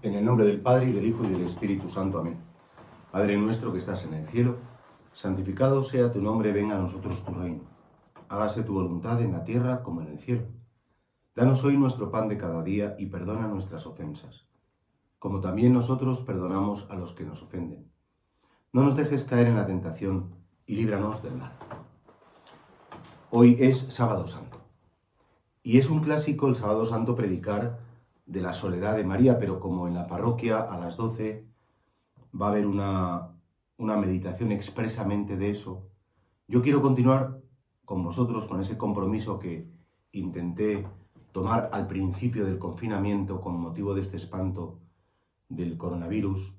En el nombre del Padre, y del Hijo, y del Espíritu Santo. Amén. Padre nuestro que estás en el cielo, santificado sea tu nombre, venga a nosotros tu reino. Hágase tu voluntad en la tierra como en el cielo. Danos hoy nuestro pan de cada día y perdona nuestras ofensas, como también nosotros perdonamos a los que nos ofenden. No nos dejes caer en la tentación y líbranos del mal. Hoy es Sábado Santo. Y es un clásico el Sábado Santo predicar de la soledad de María, pero como en la parroquia a las 12 va a haber una meditación expresamente de eso, yo quiero continuar con vosotros con ese compromiso que intenté tomar al principio del confinamiento con motivo de este espanto del coronavirus,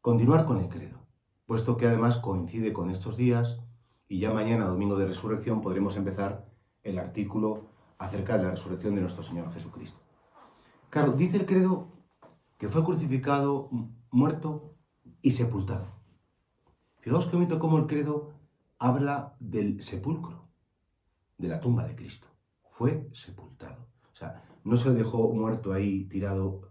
continuar con el credo, puesto que además coincide con estos días y ya mañana, domingo de resurrección, podremos empezar el artículo acerca de la resurrección de nuestro Señor Jesucristo. Claro, dice el credo que fue crucificado, muerto y sepultado. Fijaos qué bonito cómo el credo habla del sepulcro, de la tumba de Cristo. Fue sepultado. O sea, no se dejó muerto ahí tirado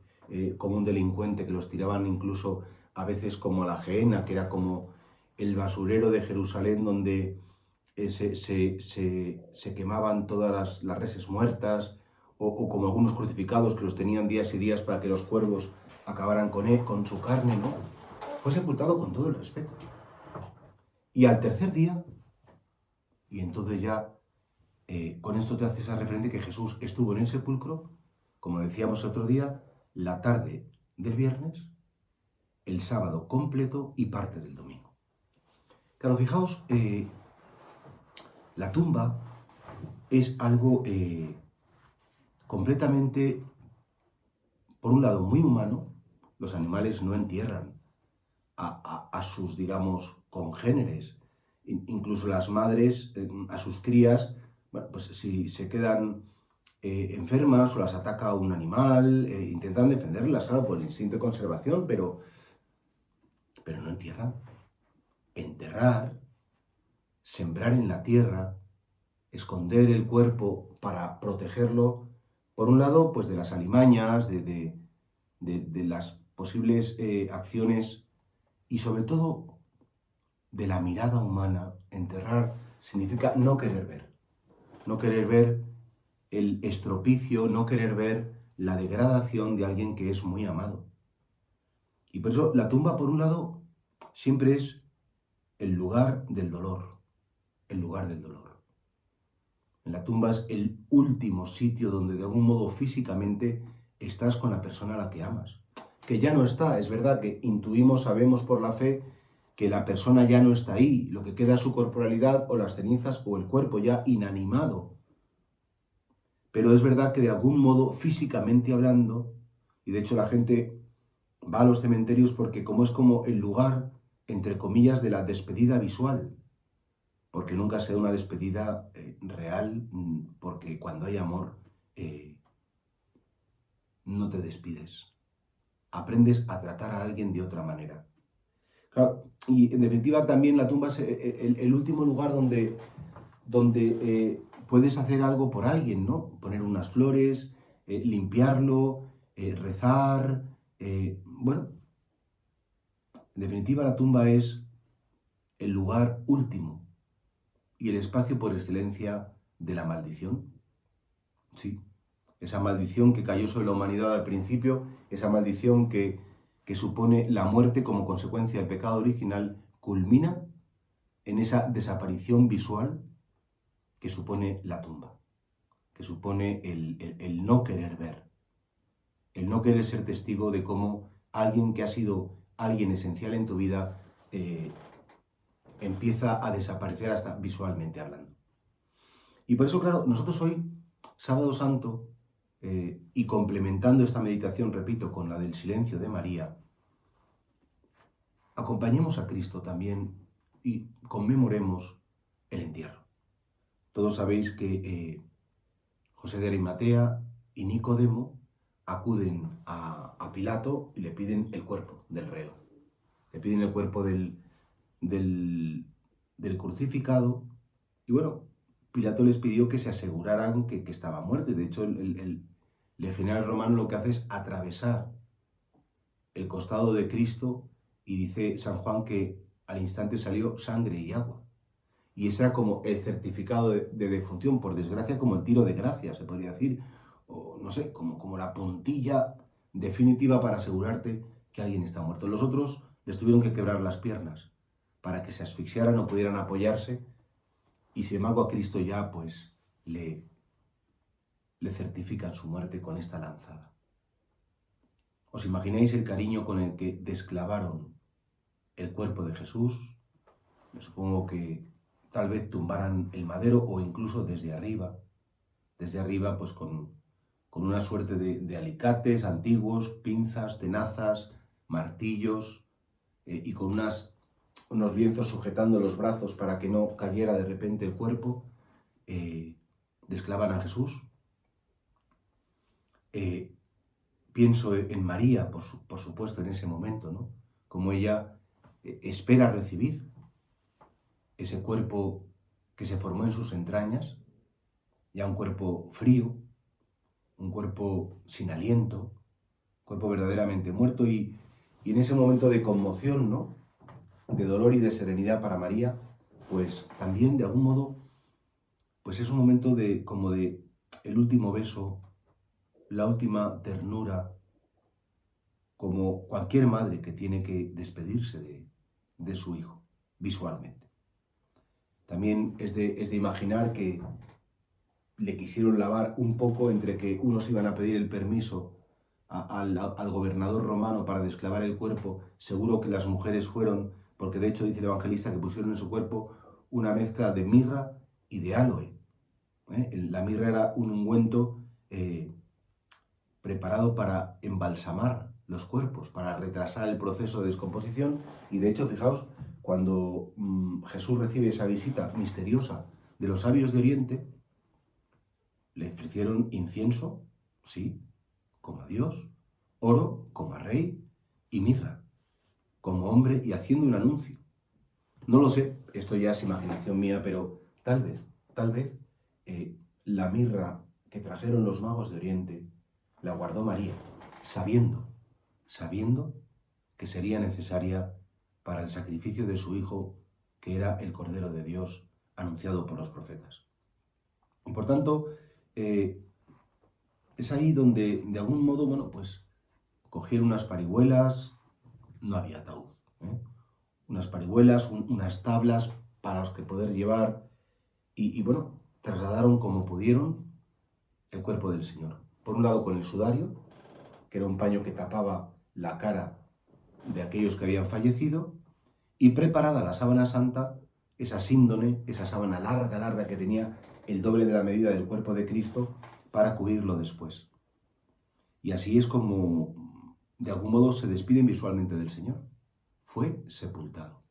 como un delincuente, que los tiraban incluso a veces como a la gehenna, que era como el basurero de Jerusalén donde se quemaban todas las reses muertas, o como algunos crucificados que los tenían días y días para que los cuervos acabaran con él, con su carne, ¿no? Fue sepultado con todo el respeto. Y al tercer día, y entonces ya con esto te haces a referente que Jesús estuvo en el sepulcro, como decíamos otro día, la tarde del viernes, el sábado completo y parte del domingo. Claro, fijaos, la tumba es algo completamente, por un lado, muy humano. Los animales no entierran a sus, digamos, congéneres. Incluso las madres a sus crías, bueno, pues si se quedan enfermas o las ataca un animal, intentan defenderlas, claro, por el instinto de conservación, pero no entierran. Enterrar, sembrar en la tierra, esconder el cuerpo para protegerlo, por un lado, pues de las alimañas, de las posibles acciones y sobre todo de la mirada humana. Enterrar significa no querer ver el estropicio, no querer ver la degradación de alguien que es muy amado. Y por eso la tumba, por un lado, siempre es el lugar del dolor, el lugar del dolor. En la tumba es el último sitio donde de algún modo físicamente estás con la persona a la que amas. Que ya no está, es verdad que intuimos, sabemos por la fe que la persona ya no está ahí, lo que queda es su corporalidad o las cenizas o el cuerpo ya inanimado. Pero es verdad que de algún modo, físicamente hablando, y de hecho la gente va a los cementerios porque como es como el lugar, entre comillas, de la despedida visual, porque nunca se da una despedida real, porque cuando hay amor no te despides, aprendes a tratar a alguien de otra manera. Claro, y en definitiva también la tumba es el último lugar donde puedes hacer algo por alguien, ¿no? Poner unas flores, limpiarlo, rezar. Bueno, en definitiva la tumba es el lugar último y el espacio por excelencia de la maldición. Sí, esa maldición que cayó sobre la humanidad al principio, esa maldición que supone la muerte como consecuencia del pecado original, culmina en esa desaparición visual que supone la tumba, que supone el no querer ver, el no querer ser testigo de cómo alguien que ha sido alguien esencial en tu vida empieza a desaparecer hasta visualmente hablando. Y por eso, claro, nosotros hoy, Sábado Santo, y complementando esta meditación, repito, con la del silencio de María, acompañemos a Cristo también y conmemoremos el entierro. Todos sabéis que José de Arimatea y Nicodemo acuden a Pilato y le piden el cuerpo del reo. Le piden el cuerpo del crucificado. Y bueno, Pilato les pidió que se aseguraran que estaba muerto. De hecho, el legionario romano lo que hace es atravesar el costado de Cristo y dice San Juan que al instante salió sangre y agua. Y ese era como el certificado de defunción, por desgracia, como el tiro de gracia, se podría decir, o no sé, como la puntilla definitiva para asegurarte que alguien está muerto. Los otros les tuvieron que quebrar las piernas para que se asfixiaran o pudieran apoyarse, y sin embargo a Cristo ya pues le certifican su muerte con esta lanzada. ¿Os imagináis el cariño con el que desclavaron el cuerpo de Jesús? Me supongo que tal vez tumbaran el madero o incluso desde arriba pues con una suerte de alicates antiguos, pinzas, tenazas, martillos y con unos lienzos sujetando los brazos para que no cayera de repente el cuerpo, desclavan a Jesús. Pienso en María, por supuesto, en ese momento, ¿no? Como ella espera recibir ese cuerpo que se formó en sus entrañas, ya un cuerpo frío, un cuerpo sin aliento, un cuerpo verdaderamente muerto, y en ese momento de conmoción, ¿no?, de dolor y de serenidad para María, pues también de algún modo, pues es un momento como de el último beso, la última ternura, como cualquier madre que tiene que despedirse de su hijo, visualmente. También es de imaginar que le quisieron lavar un poco entre que unos iban a pedir el permiso al gobernador romano para desclavar el cuerpo. Seguro que las mujeres fueron, porque de hecho dice el evangelista que pusieron en su cuerpo una mezcla de mirra y de áloe. La mirra era un ungüento preparado para embalsamar los cuerpos, para retrasar el proceso de descomposición, y de hecho, fijaos, cuando Jesús recibe esa visita misteriosa de los sabios de Oriente, le ofrecieron incienso, sí, como a Dios, oro, como a rey, y mirra, como hombre, y haciendo un anuncio. No lo sé, esto ya es imaginación mía, pero tal vez, la mirra que trajeron los magos de Oriente la guardó María, sabiendo que sería necesaria para el sacrificio de su hijo, que era el Cordero de Dios anunciado por los profetas. Y por tanto, es ahí donde, de algún modo, bueno, pues cogieron unas parihuelas, no había ataúd, unas parihuelas, unas tablas para los que poder llevar, y bueno, trasladaron como pudieron el cuerpo del Señor. Por un lado con el sudario, que era un paño que tapaba la cara de aquellos que habían fallecido, y preparada la sábana santa, esa síndone, esa sábana larga que tenía el doble de la medida del cuerpo de Cristo, para cubrirlo después. Y así es como, de algún modo, se despiden visualmente del Señor. Fue sepultado.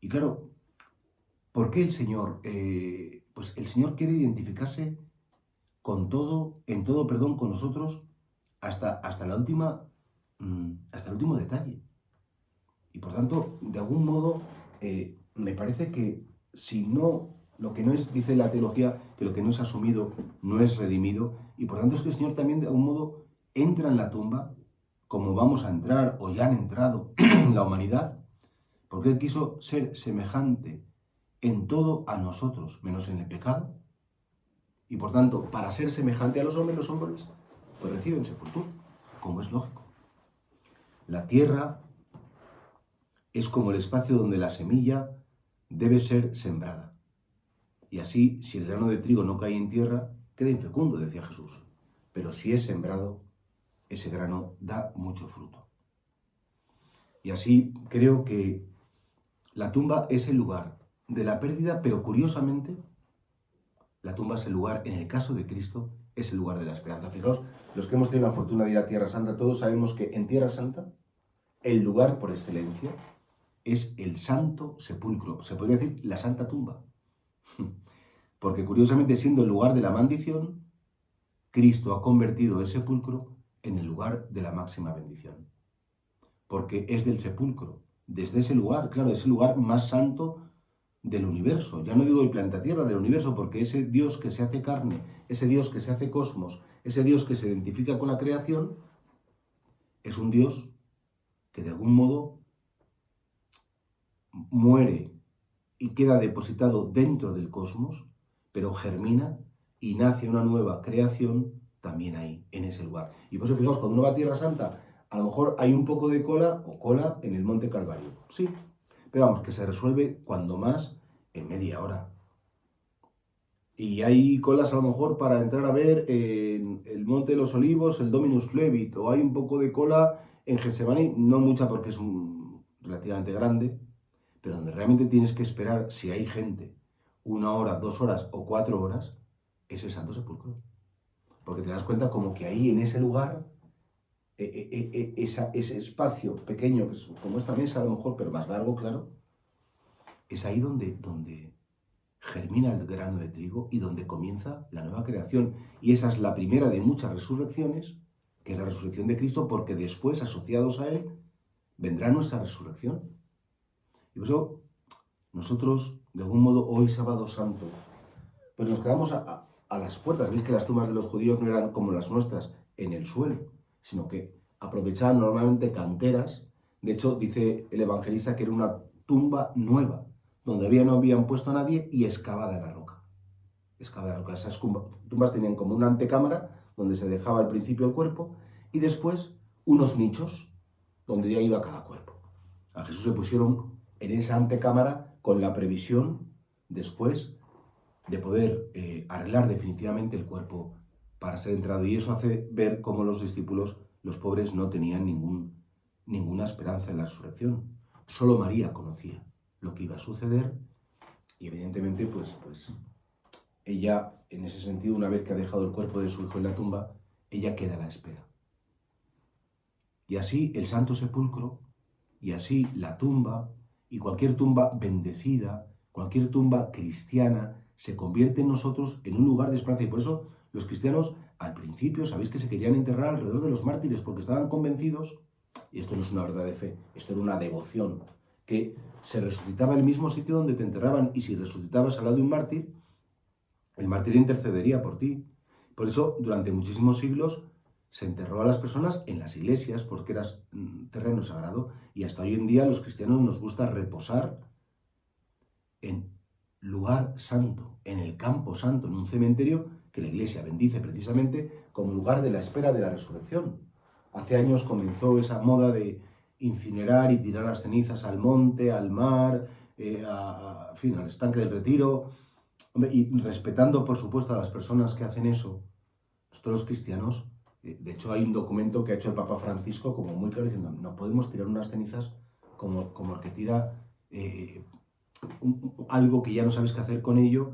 Y claro, ¿por qué el Señor? Pues el Señor quiere identificarse con todo, en todo, perdón, con nosotros, hasta el último detalle. Y por tanto, de algún modo, me parece que si no, lo que no es, dice la teología, que lo que no es asumido no es redimido, y por tanto es que el Señor también de algún modo entra en la tumba, como vamos a entrar, o ya han entrado en la humanidad, porque Él quiso ser semejante en todo a nosotros, menos en el pecado. Y por tanto, para ser semejante a los hombres pues reciben sepultura, como es lógico. La tierra es como el espacio donde la semilla debe ser sembrada. Y así, si el grano de trigo no cae en tierra, queda infecundo, decía Jesús. Pero si es sembrado, ese grano da mucho fruto. Y así creo que la tumba es el lugar de la pérdida, pero curiosamente, la tumba es el lugar, en el caso de Cristo, es el lugar de la esperanza. Fijaos, los que hemos tenido la fortuna de ir a Tierra Santa, todos sabemos que en Tierra Santa, el lugar por excelencia es el Santo Sepulcro. Se podría decir la Santa Tumba. Porque curiosamente, siendo el lugar de la maldición, Cristo ha convertido el sepulcro en el lugar de la máxima bendición. Porque es del sepulcro, desde ese lugar, claro, es el lugar más santo del universo. Ya no digo del planeta Tierra, del universo, porque ese Dios que se hace carne, ese Dios que se hace cosmos, ese Dios que se identifica con la creación, es un Dios que de algún modo muere y queda depositado dentro del cosmos, pero germina y nace una nueva creación también ahí, en ese lugar. Y por eso, fijaos, cuando uno va a Tierra Santa, a lo mejor hay un poco de cola en el Monte Calvario. Sí, pero vamos, que se resuelve cuando más en media hora. Y hay colas a lo mejor para entrar a ver en el Monte de los Olivos, el Dominus Flevit, o hay un poco de cola en Getsemaní, no mucha porque es relativamente grande, pero donde realmente tienes que esperar, si hay gente, 1 hora, 2 horas o 4 horas, es el Santo Sepulcro. Porque te das cuenta como que ahí en ese lugar, ese espacio pequeño, que es como esta mesa a lo mejor, pero más largo, claro, es ahí donde germina el grano de trigo y donde comienza la nueva creación. Y esa es la primera de muchas resurrecciones, que es la resurrección de Cristo, porque después, asociados a Él, vendrá nuestra resurrección. Y por eso nosotros, de algún modo, hoy sábado santo, pues nos quedamos a las puertas. Veis que las tumbas de los judíos no eran como las nuestras, en el suelo, sino que aprovechaban normalmente canteras. De hecho, dice el evangelista que era una tumba nueva, donde no habían puesto a nadie y excavada en la roca. Excavada en la roca. Esas tumbas tenían como una antecámara, donde se dejaba al principio el cuerpo, y después unos nichos, donde ya iba cada cuerpo. A Jesús le pusieron en esa antecámara con la previsión, después, de poder arreglar definitivamente el cuerpo para ser entrado. Y eso hace ver cómo los discípulos, los pobres, no tenían ninguna esperanza en la resurrección. Solo María conocía lo que iba a suceder y evidentemente pues ella, en ese sentido, una vez que ha dejado el cuerpo de su hijo en la tumba, ella queda a la espera. Y así el Santo Sepulcro, y así la tumba, y cualquier tumba bendecida, cualquier tumba cristiana, se convierte en nosotros en un lugar de esperanza. Y por eso los cristianos, al principio, sabéis que se querían enterrar alrededor de los mártires, porque estaban convencidos, y esto no es una verdad de fe, esto era una devoción, que se resucitaba en el mismo sitio donde te enterraban, y si resucitabas al lado de un mártir, el mártir intercedería por ti. Por eso, durante muchísimos siglos, se enterró a las personas en las iglesias, porque era terreno sagrado, y hasta hoy en día los cristianos nos gusta reposar en lugar santo, en el campo santo, en un cementerio que la iglesia bendice precisamente como lugar de la espera de la resurrección. Hace años comenzó esa moda de incinerar y tirar las cenizas al monte, al mar, en fin, al estanque del Retiro. Hombre, y respetando, por supuesto, a las personas que hacen eso, nosotros los cristianos, de hecho hay un documento que ha hecho el Papa Francisco como muy claro diciendo, no podemos tirar unas cenizas como el que tira algo que ya no sabes qué hacer con ello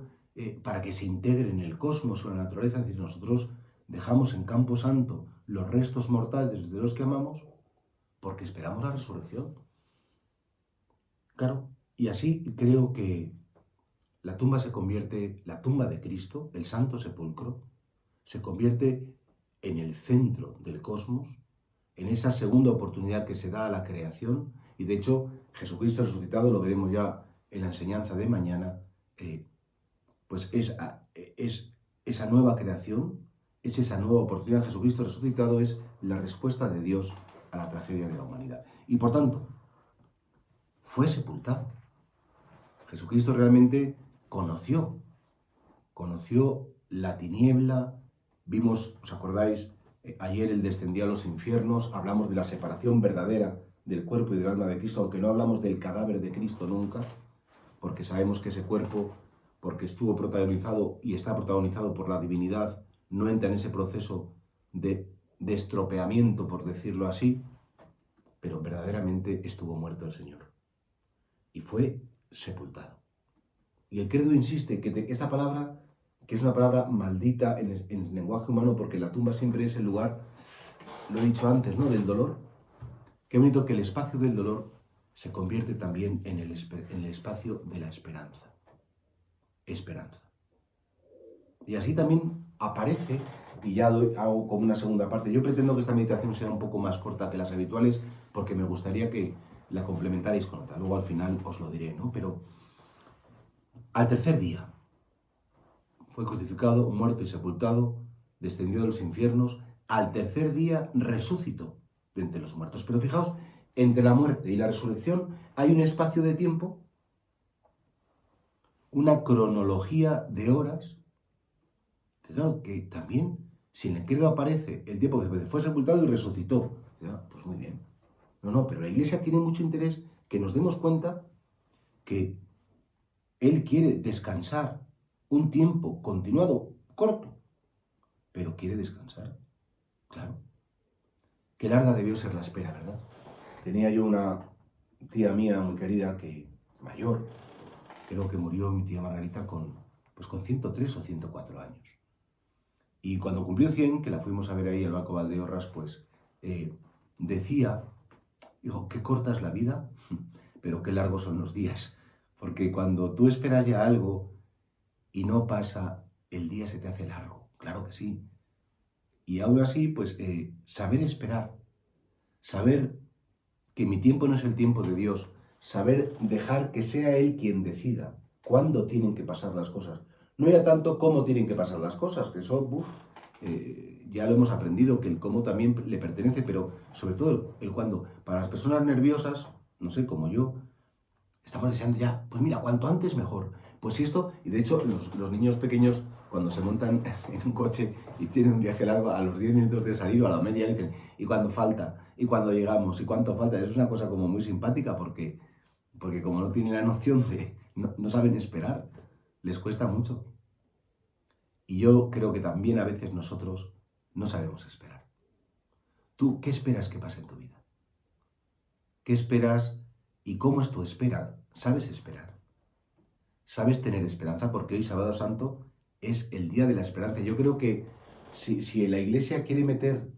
para que se integre en el cosmos o en la naturaleza. Es decir, nosotros dejamos en campo santo los restos mortales de los que amamos porque esperamos la resurrección. Claro, y así creo que la tumba se convierte, la tumba de Cristo, el Santo Sepulcro, se convierte en el centro del cosmos, en esa segunda oportunidad que se da a la creación, y de hecho Jesucristo resucitado, lo veremos ya en la enseñanza de mañana, pues es esa nueva creación, es esa nueva oportunidad. Jesucristo resucitado es la respuesta de Dios a la tragedia de la humanidad. Y por tanto, fue sepultado. Jesucristo realmente conoció la tiniebla. Vimos, ¿os acordáis? Ayer Él descendió a los infiernos, hablamos de la separación verdadera del cuerpo y del alma de Cristo, aunque no hablamos del cadáver de Cristo nunca, porque sabemos que ese cuerpo, porque estuvo protagonizado y está protagonizado por la divinidad, no entra en ese proceso de estropeamiento, por decirlo así, pero verdaderamente estuvo muerto el Señor y fue sepultado. Y el credo insiste que esta palabra, que es una palabra maldita en el lenguaje humano, porque la tumba siempre es el lugar, lo he dicho antes, ¿no?, del dolor. Qué bonito que el espacio del dolor se convierte también en el espacio de la esperanza. Esperanza. Y así también aparece, y ya hago como una segunda parte. Yo pretendo que esta meditación sea un poco más corta que las habituales, porque me gustaría que la complementarais con otra. Luego al final os lo diré, ¿no? Pero al tercer día fue crucificado, muerto y sepultado, descendió de los infiernos. Al tercer día resucitó de entre los muertos. Pero fijaos entre la muerte y la resurrección hay un espacio de tiempo, una cronología de horas, que claro, que también, si en el credo aparece el tiempo que fue sepultado y resucitó, ya, pues muy bien. No, pero la Iglesia tiene mucho interés que nos demos cuenta que Él quiere descansar un tiempo continuado, corto, pero quiere descansar, claro. Qué larga debió ser la espera, ¿verdad? Tenía yo una tía mía muy querida, mayor, creo que murió mi tía Margarita con 103 o 104 años. Y cuando cumplió 100, que la fuimos a ver ahí al Banco Valdeorras, pues decía, digo, qué corta es la vida, pero qué largos son los días. Porque cuando tú esperas ya algo y no pasa, el día se te hace largo, claro que sí. Y aún así, pues saber esperar, saber que mi tiempo no es el tiempo de Dios, saber dejar que sea Él quien decida cuándo tienen que pasar las cosas. No ya tanto cómo tienen que pasar las cosas, que eso, ya lo hemos aprendido, que el cómo también le pertenece, pero sobre todo el cuándo. Para las personas nerviosas, no sé, como yo, estamos deseando ya, pues mira, cuanto antes mejor. Pues si esto, y de hecho los niños pequeños, cuando se montan en un coche y tienen un viaje largo, a los 10 minutos de salir o a la media dicen, ¿y cuándo falta? ¿Y cuándo llegamos? ¿Y cuánto falta? Es una cosa como muy simpática porque como no tienen la noción de, no saben esperar, les cuesta mucho. Y yo creo que también a veces nosotros no sabemos esperar. ¿Tú qué esperas que pase en tu vida? ¿Qué esperas y cómo es tu espera? ¿Sabes esperar? ¿Sabes tener esperanza? Porque hoy, Sábado Santo, es el día de la esperanza. Yo creo que si la Iglesia quiere meter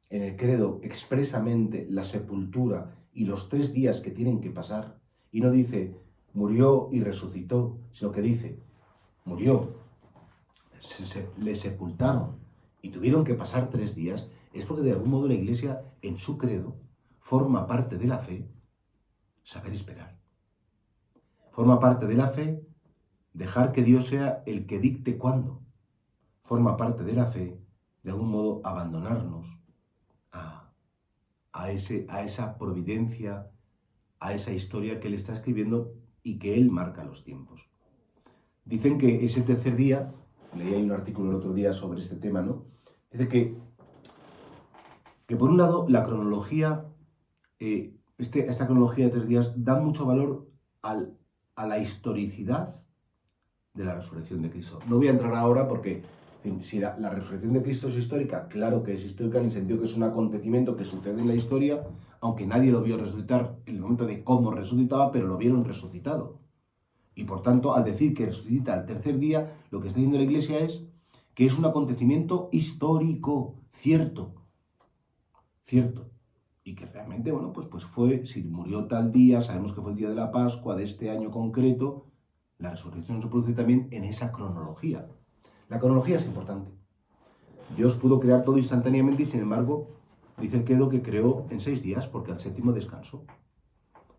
en el credo expresamente la sepultura y los 3 días que tienen que pasar, y no dice murió y resucitó, sino que dice murió, le sepultaron y tuvieron que pasar 3 días, es porque de algún modo la Iglesia en su credo forma parte de la fe saber esperar. Forma parte de la fe dejar que Dios sea el que dicte cuándo. Forma parte de la fe, de algún modo, abandonarnos a esa providencia, a esa historia que Él está escribiendo y que Él marca los tiempos. Dicen que ese tercer día, leí ahí un artículo el otro día sobre este tema, ¿no? Dice que por un lado la cronología, esta cronología de 3 días da mucho valor a la historicidad de la resurrección de Cristo. No voy a entrar ahora porque si la resurrección de Cristo es histórica, claro que es histórica en el sentido que es un acontecimiento que sucede en la historia, aunque nadie lo vio resucitar en el momento de cómo resucitaba, pero lo vieron resucitado. Y por tanto, al decir que resucita al tercer día, lo que está diciendo la Iglesia es que es un acontecimiento histórico, cierto, y que realmente, bueno, pues fue, si murió tal día, sabemos que fue el día de la Pascua de este año concreto, la resurrección se produce también en esa cronología. La cronología es importante. Dios pudo crear todo instantáneamente y sin embargo dice el credo que creó en 6 días porque al séptimo descansó.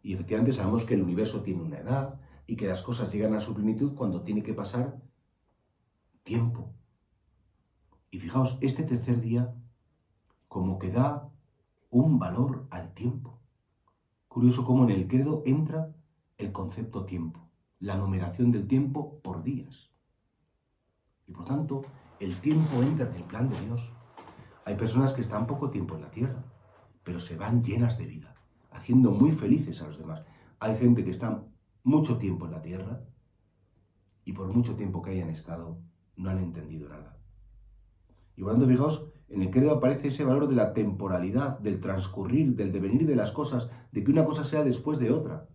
Y efectivamente sabemos que el universo tiene una edad y que las cosas llegan a su plenitud cuando tiene que pasar tiempo. Y fijaos, este tercer día como que da un valor al tiempo. Curioso cómo en el credo entra el concepto tiempo, la numeración del tiempo por días. Y por tanto, el tiempo entra en el plan de Dios. Hay personas que están poco tiempo en la tierra, pero se van llenas de vida, haciendo muy felices a los demás. Hay gente que está mucho tiempo en la tierra y por mucho tiempo que hayan estado, no han entendido nada. Y por tanto, fijaos, en el credo aparece ese valor de la temporalidad, del transcurrir, del devenir de las cosas, de que una cosa sea después de otra.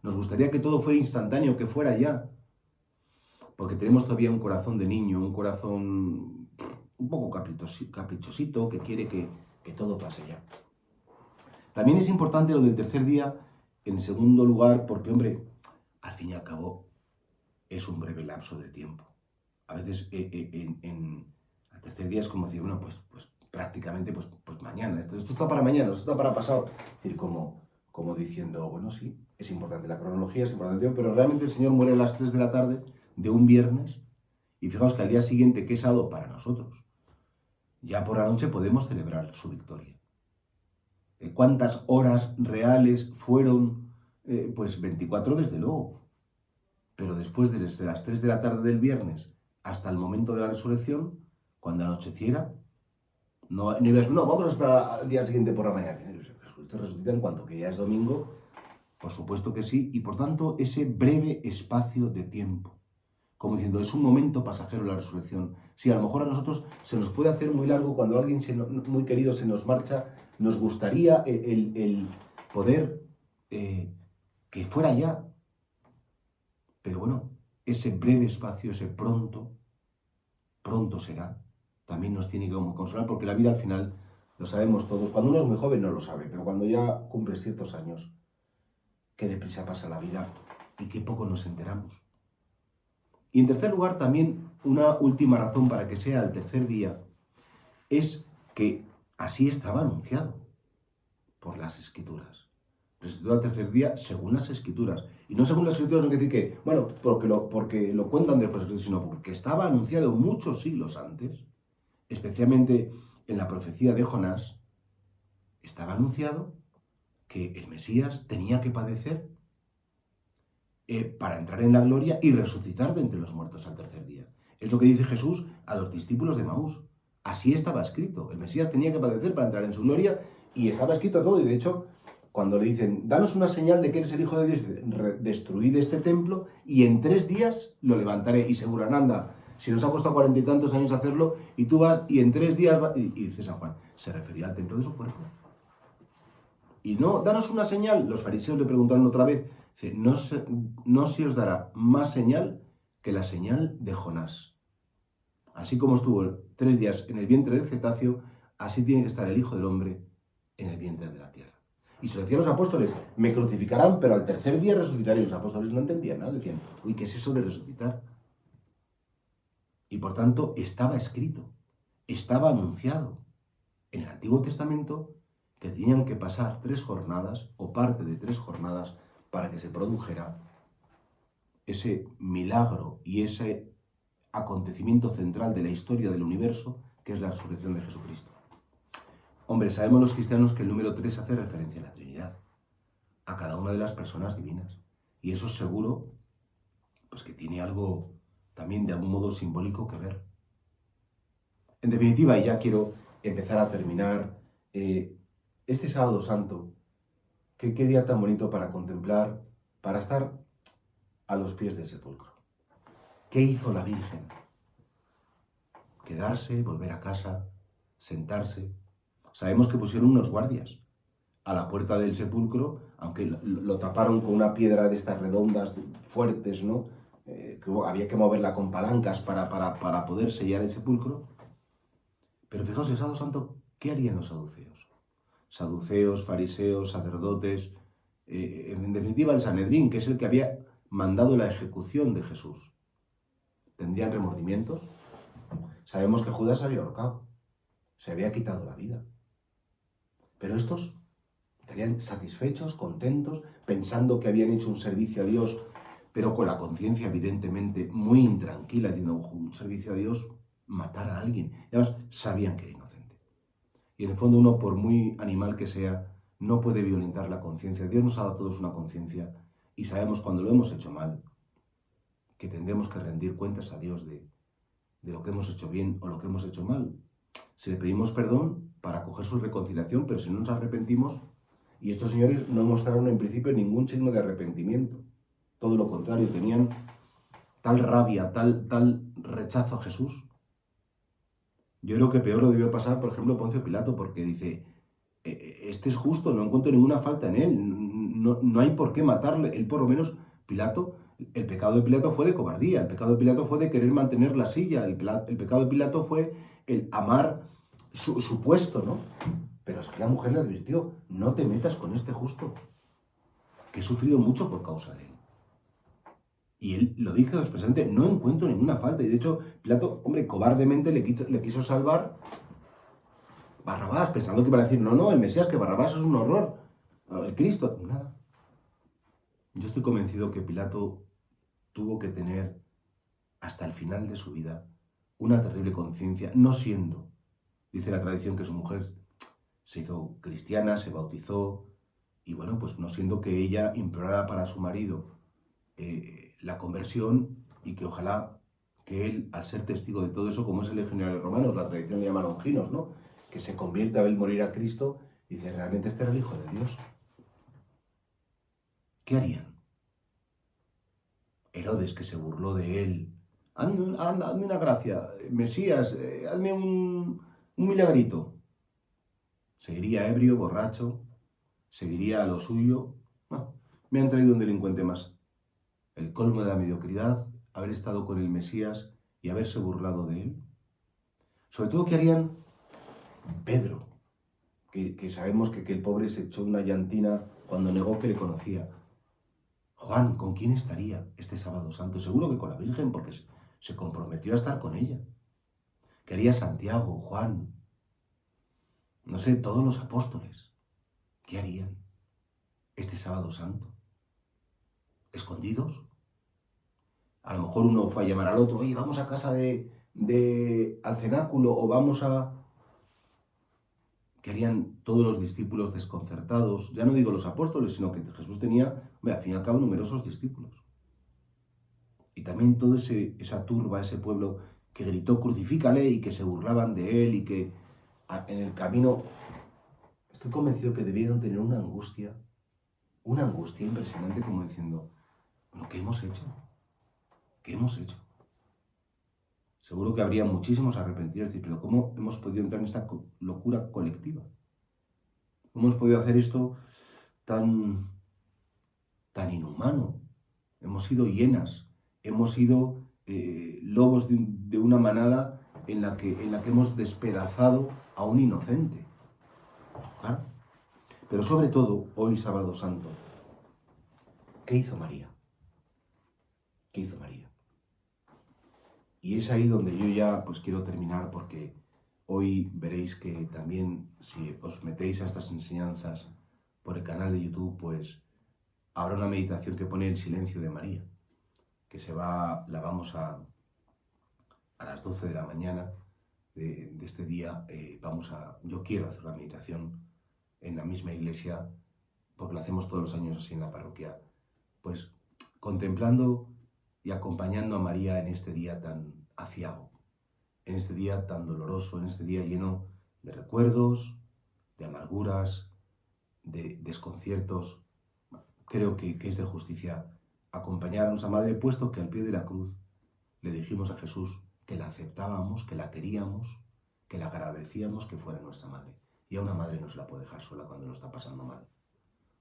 Nos gustaría que todo fuera instantáneo, que fuera ya, porque tenemos todavía un corazón de niño, un corazón un poco caprichosito, que quiere que todo pase ya. También es importante lo del tercer día, en segundo lugar, porque, hombre, al fin y al cabo, es un breve lapso de tiempo. A veces al tercer día es como decir, bueno, pues prácticamente pues mañana. Esto está para mañana, esto está para pasado. Es decir, como diciendo, bueno, sí, es importante la cronología, es importante, pero realmente el Señor muere a las 3 de la tarde de un viernes y fijaos que al día siguiente, que es sábado para nosotros, ya por la noche podemos celebrar su victoria. ¿Cuántas horas reales fueron? Pues 24 desde luego. Pero después, desde las 3 de la tarde del viernes hasta el momento de la resurrección, cuando anocheciera, no, vamos a esperar al día siguiente por la mañana. Jesucristo resucita en cuanto que ya es domingo, por supuesto que sí, y por tanto ese breve espacio de tiempo, como diciendo, es un momento pasajero la resurrección. Sí, a lo mejor a nosotros se nos puede hacer muy largo cuando alguien muy querido se nos marcha, nos gustaría el poder que fuera ya, pero bueno, ese breve espacio, ese pronto será, también nos tiene que consolar, porque la vida al final, lo sabemos todos, cuando uno es muy joven no lo sabe, pero cuando ya cumples ciertos años, qué deprisa pasa la vida y qué poco nos enteramos. Y en tercer lugar, también una última razón para que sea el tercer día, es que así estaba anunciado por las Escrituras. Resucitó al tercer día según las Escrituras. Y no según las Escrituras no quiere decir que, bueno, porque lo cuentan después, sino porque estaba anunciado muchos siglos antes, especialmente en la profecía de Jonás, estaba anunciado que el Mesías tenía que padecer para entrar en la gloria y resucitar de entre los muertos al tercer día. Es lo que dice Jesús a los discípulos de Maús. Así estaba escrito. El Mesías tenía que padecer para entrar en su gloria y estaba escrito todo. Y de hecho, cuando le dicen, danos una señal de que eres el Hijo de Dios, destruid este templo y en 3 días lo levantaré. Y seguro, anda, si nos ha costado 40 y tantos años hacerlo, y tú vas y en 3 días y dice San Juan, se refería al templo de su cuerpo. Y no, danos una señal. Los fariseos le preguntaron otra vez, dice, no se os dará más señal que la señal de Jonás. Así como estuvo 3 días en el vientre del cetáceo, así tiene que estar el Hijo del Hombre en el vientre de la tierra. Y se lo decían los apóstoles, me crucificarán, pero al tercer día resucitaré. Y los apóstoles no entendían nada, decían, uy, ¿qué es eso de resucitar? Y por tanto estaba escrito, estaba anunciado en el Antiguo Testamento que tenían que pasar 3 jornadas o parte de 3 jornadas para que se produjera ese milagro y ese acontecimiento central de la historia del universo, que es la resurrección de Jesucristo. Hombre, sabemos los cristianos que el número 3 hace referencia a la Trinidad, a cada una de las personas divinas. Y eso seguro, pues que tiene algo también de algún modo simbólico que ver. En definitiva, y ya quiero empezar a terminar, este sábado santo, qué día tan bonito para contemplar, para estar a los pies del sepulcro. ¿Qué hizo la Virgen? Quedarse, volver a casa, sentarse. Sabemos que pusieron unos guardias a la puerta del sepulcro, aunque lo taparon con una piedra de estas redondas, fuertes, ¿no? Que había que moverla con palancas para poder sellar el sepulcro. Pero fijaos, el sábado santo, ¿qué harían los saduceos? Saduceos, fariseos, sacerdotes, en definitiva el Sanedrín, que es el que había mandado la ejecución de Jesús. ¿Tendrían remordimientos? Sabemos que Judas había ahorcado, se había quitado la vida. Pero estos estarían satisfechos, contentos, pensando que habían hecho un servicio a Dios, pero con la conciencia evidentemente muy intranquila, diciendo, un servicio a Dios, matar a alguien. Y además sabían que era inocente. Y en el fondo uno, por muy animal que sea, no puede violentar la conciencia. Dios nos ha dado a todos una conciencia y sabemos cuando lo hemos hecho mal, que tendremos que rendir cuentas a Dios de lo que hemos hecho bien o lo que hemos hecho mal. Si le pedimos perdón para acoger su reconciliación, pero si no nos arrepentimos, y estos señores no mostraron en principio ningún signo de arrepentimiento. Todo lo contrario, tenían tal rabia, tal rechazo a Jesús. Yo creo que peor lo debió pasar, por ejemplo, Poncio Pilato, porque dice, este es justo, no encuentro ninguna falta en él, no hay por qué matarle. Él por lo menos, Pilato, el pecado de Pilato fue de cobardía, el pecado de Pilato fue de querer mantener la silla, el pecado de Pilato fue el amar su puesto, ¿no? Pero es que la mujer le advirtió, no te metas con este justo, que he sufrido mucho por causa de él. Y él lo dijo expresamente, no encuentro ninguna falta. Y de hecho, Pilato, hombre, cobardemente le quiso salvar Barrabás, pensando que iba a decir, no, el Mesías, que Barrabás es un horror. El Cristo, nada. Yo estoy convencido que Pilato tuvo que tener, hasta el final de su vida, una terrible conciencia, no siendo, dice la tradición, que su mujer se hizo cristiana, se bautizó, y bueno, pues no siendo que ella implorara para su marido la conversión, y que ojalá que él, al ser testigo de todo eso, como es el legionario de romanos, la tradición le llama longinos, ¿no? Que se convierta a él morir a Cristo, y dice, realmente este era el Hijo de Dios. ¿Qué harían? Herodes, que se burló de él, hazme una gracia, Mesías, hazme un milagrito. Seguiría ebrio, borracho, seguiría a lo suyo. Bueno, me han traído un delincuente más. El colmo de la mediocridad, haber estado con el Mesías y haberse burlado de él. Sobre todo, ¿qué harían Pedro? Que sabemos que el pobre se echó una llantina cuando negó que le conocía. Juan, ¿con quién estaría este sábado santo? Seguro que con la Virgen, porque se comprometió a estar con ella. ¿Qué haría Santiago, Juan? No sé, todos los apóstoles. ¿Qué harían este sábado santo? ¿Escondidos? A lo mejor uno fue a llamar al otro, oye, vamos a casa al cenáculo, o vamos a... ¿Qué harían todos los discípulos desconcertados? Ya no digo los apóstoles, sino que Jesús tenía, al fin y al cabo, numerosos discípulos. Y también toda esa turba, ese pueblo que gritó, crucifícale, y que se burlaban de él, y que en el camino, estoy convencido que debieron tener una angustia impresionante, como diciendo, bueno, ¿qué hemos hecho? ¿Qué hemos hecho? Seguro que habría muchísimos arrepentidos, pero ¿cómo hemos podido entrar en esta locura colectiva? ¿Cómo hemos podido hacer esto tan inhumano? Hemos sido hienas, hemos sido lobos de una manada en la que hemos despedazado a un inocente. ¿Claro? Pero sobre todo, hoy sábado santo, ¿qué hizo María? ¿Qué hizo María? Y es ahí donde yo ya pues quiero terminar, porque hoy veréis que también, si os metéis a estas enseñanzas por el canal de YouTube, pues habrá una meditación que pone el silencio de María, que la vamos a las 12 de la mañana de este día. Yo quiero hacer una meditación en la misma iglesia, porque lo hacemos todos los años así en la parroquia, pues contemplando y acompañando a María en este día tan aciago, en este día tan doloroso, en este día lleno de recuerdos, de amarguras, de desconciertos. Creo que es de justicia acompañar a nuestra Madre, puesto que al pie de la cruz le dijimos a Jesús que la aceptábamos, que la queríamos, que la agradecíamos que fuera nuestra Madre. Y a una madre no se la puede dejar sola cuando lo está pasando mal.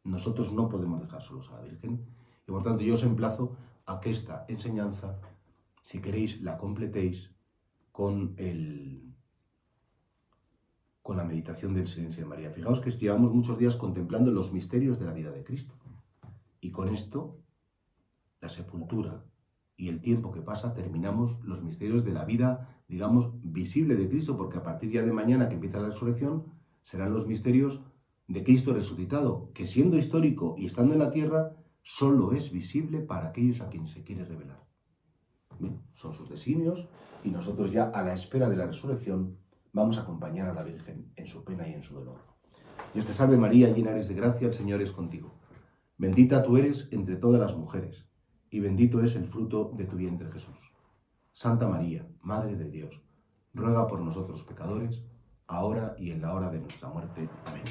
Nosotros no podemos dejar solos a la Virgen, y por tanto yo os emplazo a que esta enseñanza, si queréis, la completéis con la meditación del silencio de María. Fijaos que llevamos muchos días contemplando los misterios de la vida de Cristo. Y con esto, la sepultura y el tiempo que pasa, terminamos los misterios de la vida, digamos, visible de Cristo, porque a partir ya de mañana, que empieza la resurrección, serán los misterios de Cristo resucitado, que siendo histórico y estando en la tierra, solo es visible para aquellos a quienes se quiere revelar. Bien, son sus designios, y nosotros ya a la espera de la resurrección vamos a acompañar a la Virgen en su pena y en su dolor. Dios te salve María, llena eres de gracia, el Señor es contigo. Bendita tú eres entre todas las mujeres, y bendito es el fruto de tu vientre Jesús. Santa María, Madre de Dios, ruega por nosotros pecadores, ahora y en la hora de nuestra muerte. Amén.